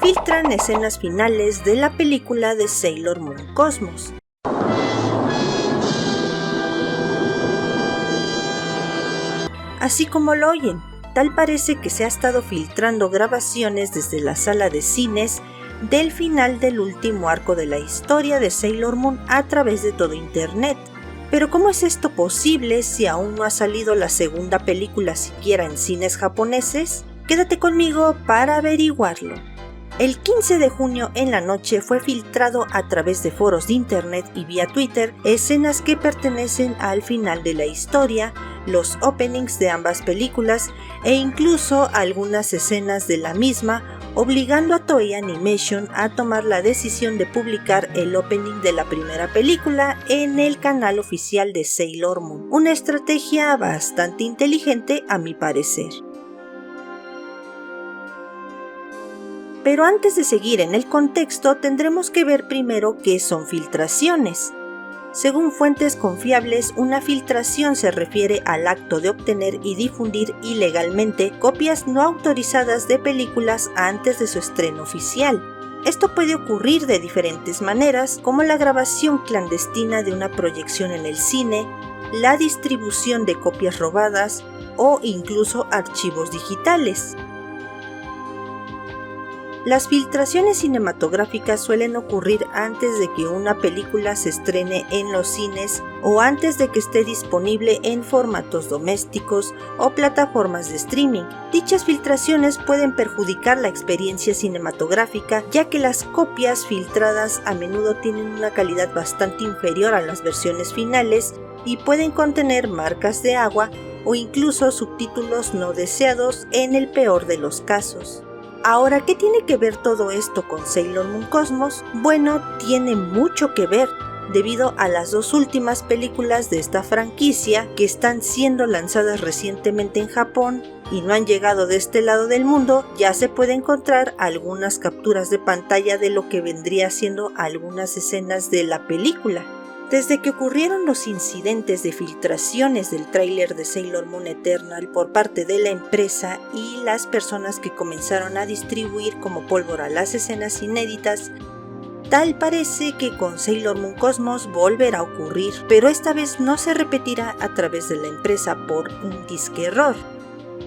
filtran escenas finales de la película de Sailor Moon Cosmos. Así como lo oyen, tal parece que se ha estado filtrando grabaciones desde la sala de cines del final del último arco de la historia de Sailor Moon a través de todo internet. Pero ¿cómo es esto posible si aún no ha salido la segunda película siquiera en cines japoneses? Quédate conmigo para averiguarlo. El 15 de junio en la noche fue filtrado a través de foros de internet y vía Twitter escenas que pertenecen al final de la historia, los openings de ambas películas e incluso algunas escenas de la misma, obligando a Toei Animation a tomar la decisión de publicar el opening de la primera película en el canal oficial de Sailor Moon. Una estrategia bastante inteligente a mi parecer. Pero antes de seguir en el contexto, tendremos que ver primero qué son filtraciones. Según fuentes confiables, una filtración se refiere al acto de obtener y difundir ilegalmente copias no autorizadas de películas antes de su estreno oficial. Esto puede ocurrir de diferentes maneras, como la grabación clandestina de una proyección en el cine, la distribución de copias robadas o incluso archivos digitales. Las filtraciones cinematográficas suelen ocurrir antes de que una película se estrene en los cines o antes de que esté disponible en formatos domésticos o plataformas de streaming. Dichas filtraciones pueden perjudicar la experiencia cinematográfica, ya que las copias filtradas a menudo tienen una calidad bastante inferior a las versiones finales y pueden contener marcas de agua o incluso subtítulos no deseados en el peor de los casos. Ahora, ¿qué tiene que ver todo esto con Sailor Moon Cosmos? Bueno, tiene mucho que ver, debido a las dos últimas películas de esta franquicia que están siendo lanzadas recientemente en Japón y no han llegado de este lado del mundo. Ya se puede encontrar algunas capturas de pantalla de lo que vendría siendo algunas escenas de la película. Desde que ocurrieron los incidentes de filtraciones del tráiler de Sailor Moon Eternal por parte de la empresa y las personas que comenzaron a distribuir como pólvora las escenas inéditas, tal parece que con Sailor Moon Cosmos volverá a ocurrir, pero esta vez no se repetirá a través de la empresa por un disque error,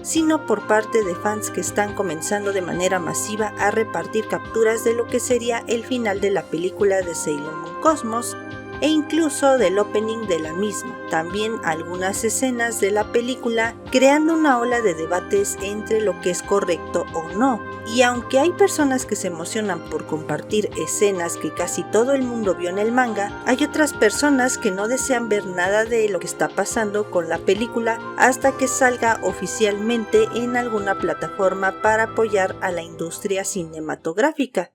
sino por parte de fans que están comenzando de manera masiva a repartir capturas de lo que sería el final de la película de Sailor Moon Cosmos, e incluso del opening de la misma, también algunas escenas de la película, creando una ola de debates entre lo que es correcto o no. Y aunque hay personas que se emocionan por compartir escenas que casi todo el mundo vio en el manga, hay otras personas que no desean ver nada de lo que está pasando con la película hasta que salga oficialmente en alguna plataforma para apoyar a la industria cinematográfica.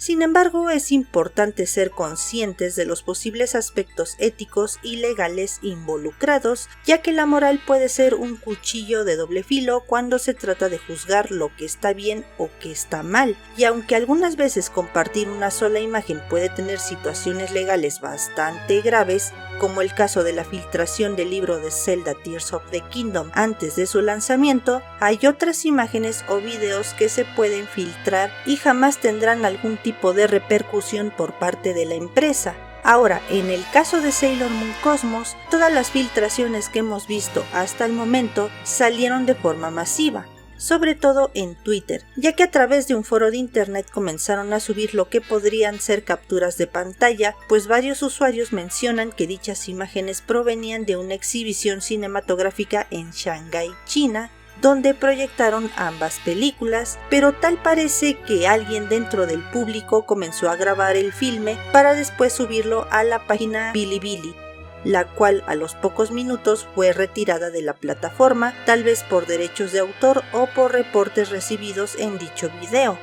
Sin embargo, es importante ser conscientes de los posibles aspectos éticos y legales involucrados, ya que la moral puede ser un cuchillo de doble filo cuando se trata de juzgar lo que está bien o que está mal. Y aunque algunas veces compartir una sola imagen puede tener situaciones legales bastante graves, como el caso de la filtración del libro de Zelda Tears of the Kingdom antes de su lanzamiento, hay otras imágenes o videos que se pueden filtrar y jamás tendrán algún tipo de repercusión por parte de la empresa. Ahora, en el caso de Sailor Moon Cosmos, todas las filtraciones que hemos visto hasta el momento salieron de forma masiva, sobre todo en Twitter, ya que a través de un foro de internet comenzaron a subir lo que podrían ser capturas de pantalla, pues varios usuarios mencionan que dichas imágenes provenían de una exhibición cinematográfica en Shanghái, China, donde proyectaron ambas películas, pero tal parece que alguien dentro del público comenzó a grabar el filme para después subirlo a la página Bilibili, la cual a los pocos minutos fue retirada de la plataforma, tal vez por derechos de autor o por reportes recibidos en dicho video.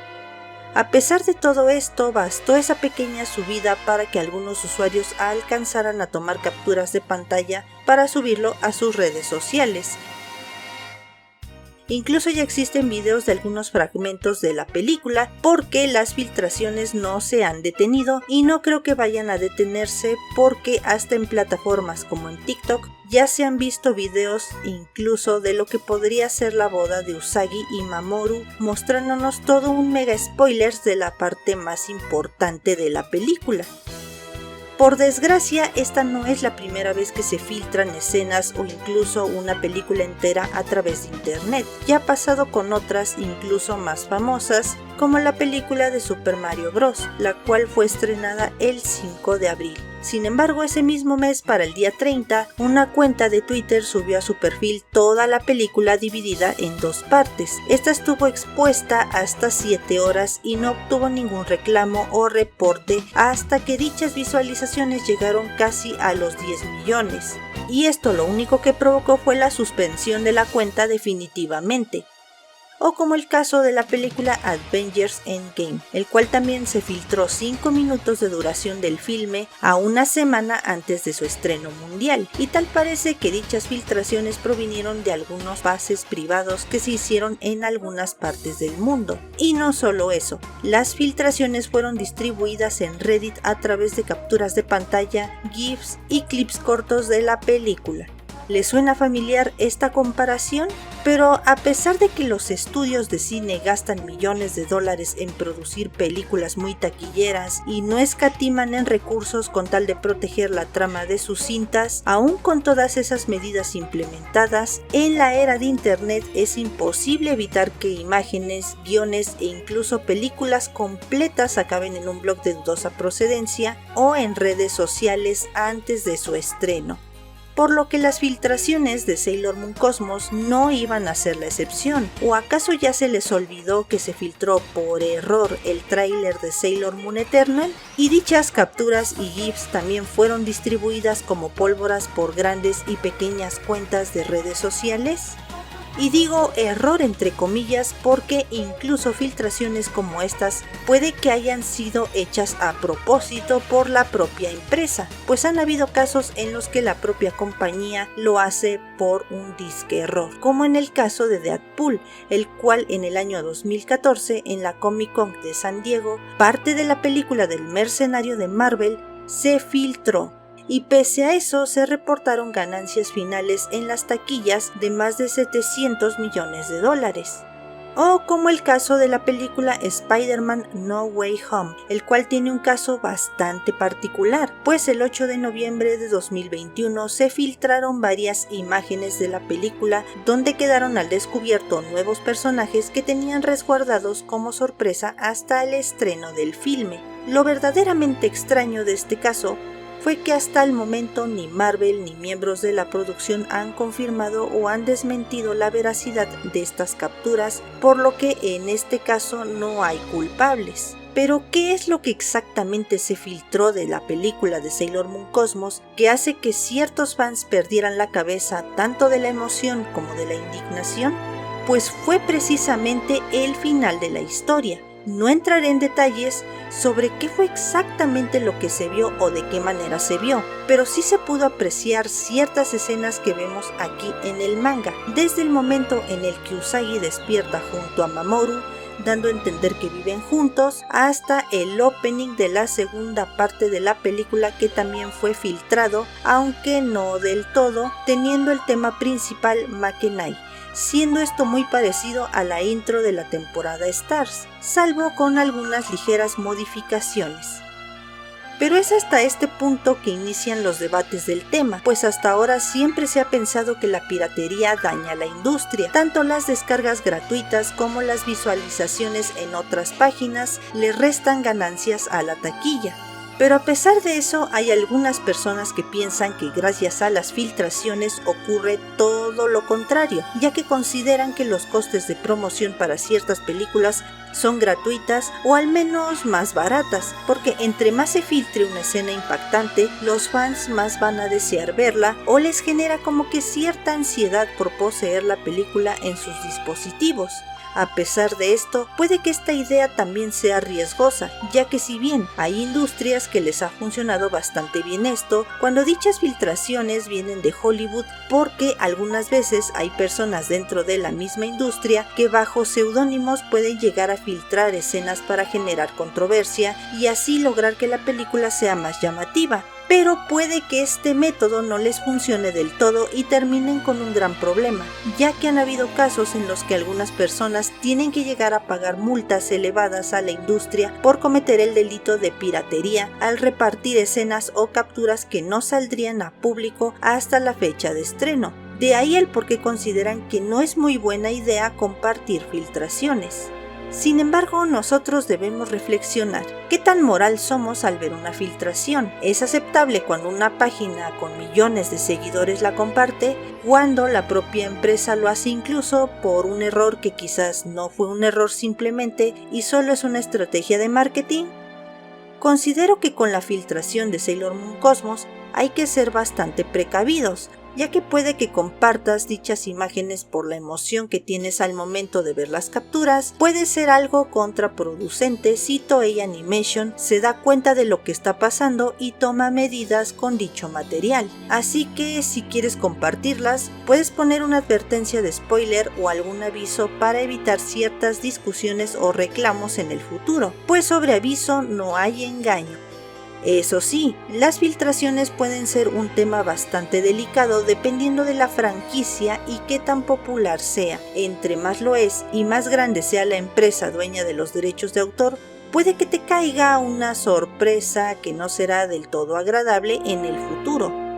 A pesar de todo esto, bastó esa pequeña subida para que algunos usuarios alcanzaran a tomar capturas de pantalla para subirlo a sus redes sociales. Incluso ya existen videos de algunos fragmentos de la película porque las filtraciones no se han detenido y no creo que vayan a detenerse, porque hasta en plataformas como en TikTok ya se han visto videos incluso de lo que podría ser la boda de Usagi y Mamoru, mostrándonos todo un mega spoilers de la parte más importante de la película. Por desgracia, esta no es la primera vez que se filtran escenas o incluso una película entera a través de internet. Ya ha pasado con otras incluso más famosas, como la película de Super Mario Bros., la cual fue estrenada el 5 de abril. Sin embargo, ese mismo mes, para el día 30, una cuenta de Twitter subió a su perfil toda la película dividida en 2 partes. Esta estuvo expuesta hasta 7 horas y no obtuvo ningún reclamo o reporte hasta que dichas visualizaciones llegaron casi a los 10 millones. Y esto lo único que provocó fue la suspensión de la cuenta definitivamente. O como el caso de la película Avengers Endgame, el cual también se filtró 5 minutos de duración del filme a una semana antes de su estreno mundial, y tal parece que dichas filtraciones provinieron de algunos bases privados que se hicieron en algunas partes del mundo. Y no solo eso, las filtraciones fueron distribuidas en Reddit a través de capturas de pantalla, GIFs y clips cortos de la película. ¿Les suena familiar esta comparación? Pero a pesar de que los estudios de cine gastan millones de dólares en producir películas muy taquilleras y no escatiman en recursos con tal de proteger la trama de sus cintas, aún con todas esas medidas implementadas, en la era de internet es imposible evitar que imágenes, guiones e incluso películas completas acaben en un blog de dudosa procedencia o en redes sociales antes de su estreno. Por lo que las filtraciones de Sailor Moon Cosmos no iban a ser la excepción. ¿O acaso ya se les olvidó que se filtró por error el tráiler de Sailor Moon Eternal? Y dichas capturas y GIFs también fueron distribuidas como pólvoras por grandes y pequeñas cuentas de redes sociales. Y digo error entre comillas porque incluso filtraciones como estas puede que hayan sido hechas a propósito por la propia empresa, pues han habido casos en los que la propia compañía lo hace por un disque error, como en el caso de Deadpool, el cual en el año 2014 en la Comic Con de San Diego, parte de la película del mercenario de Marvel se filtró. Y pese a eso se reportaron ganancias finales en las taquillas de más de 700 millones de dólares. O como el caso de la película Spider-Man No Way Home, el cual tiene un caso bastante particular, pues el 8 de noviembre de 2021 se filtraron varias imágenes de la película donde quedaron al descubierto nuevos personajes que tenían resguardados como sorpresa hasta el estreno del filme. Lo verdaderamente extraño de este caso fue que hasta el momento ni Marvel ni miembros de la producción han confirmado o han desmentido la veracidad de estas capturas, por lo que en este caso no hay culpables. Pero ¿qué es lo que exactamente se filtró de la película de Sailor Moon Cosmos que hace que ciertos fans perdieran la cabeza tanto de la emoción como de la indignación? Pues fue precisamente el final de la historia. No entraré en detalles sobre qué fue exactamente lo que se vio o de qué manera se vio, pero sí se pudo apreciar ciertas escenas que vemos aquí en el manga, desde el momento en el que Usagi despierta junto a Mamoru, dando a entender que viven juntos, hasta el opening de la segunda parte de la película que también fue filtrado, aunque no del todo, teniendo el tema principal Makenai, siendo esto muy parecido a la intro de la temporada Stars, salvo con algunas ligeras modificaciones. Pero es hasta este punto que inician los debates del tema, pues hasta ahora siempre se ha pensado que la piratería daña a la industria. Tanto las descargas gratuitas como las visualizaciones en otras páginas le restan ganancias a la taquilla. Pero a pesar de eso, hay algunas personas que piensan que gracias a las filtraciones ocurre todo lo contrario, ya que consideran que los costes de promoción para ciertas películas son gratuitas o al menos más baratas, porque entre más se filtre una escena impactante, los fans más van a desear verla o les genera como que cierta ansiedad por poseer la película en sus dispositivos. A pesar de esto, puede que esta idea también sea riesgosa, ya que si bien hay industrias que les ha funcionado bastante bien esto, cuando dichas filtraciones vienen de Hollywood, porque algunas veces hay personas dentro de la misma industria que bajo seudónimos pueden llegar a filtrar escenas para generar controversia y así lograr que la película sea más llamativa. Pero puede que este método no les funcione del todo y terminen con un gran problema, ya que han habido casos en los que algunas personas tienen que llegar a pagar multas elevadas a la industria por cometer el delito de piratería al repartir escenas o capturas que no saldrían a público hasta la fecha de estreno. De ahí el por qué consideran que no es muy buena idea compartir filtraciones. Sin embargo, nosotros debemos reflexionar, ¿qué tan moral somos al ver una filtración? ¿Es aceptable cuando una página con millones de seguidores la comparte, cuando la propia empresa lo hace incluso por un error que quizás no fue un error simplemente y solo es una estrategia de marketing? Considero que con la filtración de Sailor Moon Cosmos hay que ser bastante precavidos, ya que puede que compartas dichas imágenes por la emoción que tienes al momento de ver las capturas, puede ser algo contraproducente si Toei Animation se da cuenta de lo que está pasando y toma medidas con dicho material. Así que si quieres compartirlas, puedes poner una advertencia de spoiler o algún aviso para evitar ciertas discusiones o reclamos en el futuro, pues sobre aviso no hay engaño. Eso sí, las filtraciones pueden ser un tema bastante delicado dependiendo de la franquicia y qué tan popular sea. Entre más lo es y más grande sea la empresa dueña de los derechos de autor, puede que te caiga una sorpresa que no será del todo agradable en el futuro.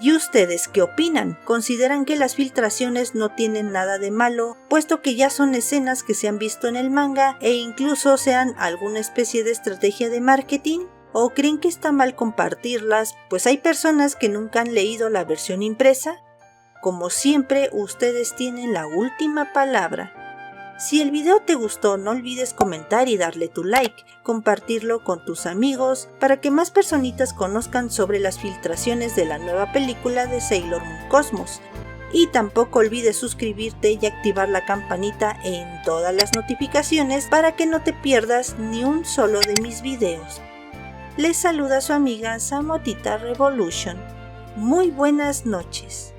¿Y ustedes qué opinan? ¿Consideran que las filtraciones no tienen nada de malo, puesto que ya son escenas que se han visto en el manga e incluso sean alguna especie de estrategia de marketing? ¿O creen que está mal compartirlas, pues hay personas que nunca han leído la versión impresa? Como siempre, ustedes tienen la última palabra. Si el video te gustó, no olvides comentar y darle tu like, compartirlo con tus amigos para que más personitas conozcan sobre las filtraciones de la nueva película de Sailor Moon Cosmos. Y tampoco olvides suscribirte y activar la campanita en todas las notificaciones para que no te pierdas ni un solo de mis videos. Les saluda su amiga Samotita Revolution. Muy buenas noches.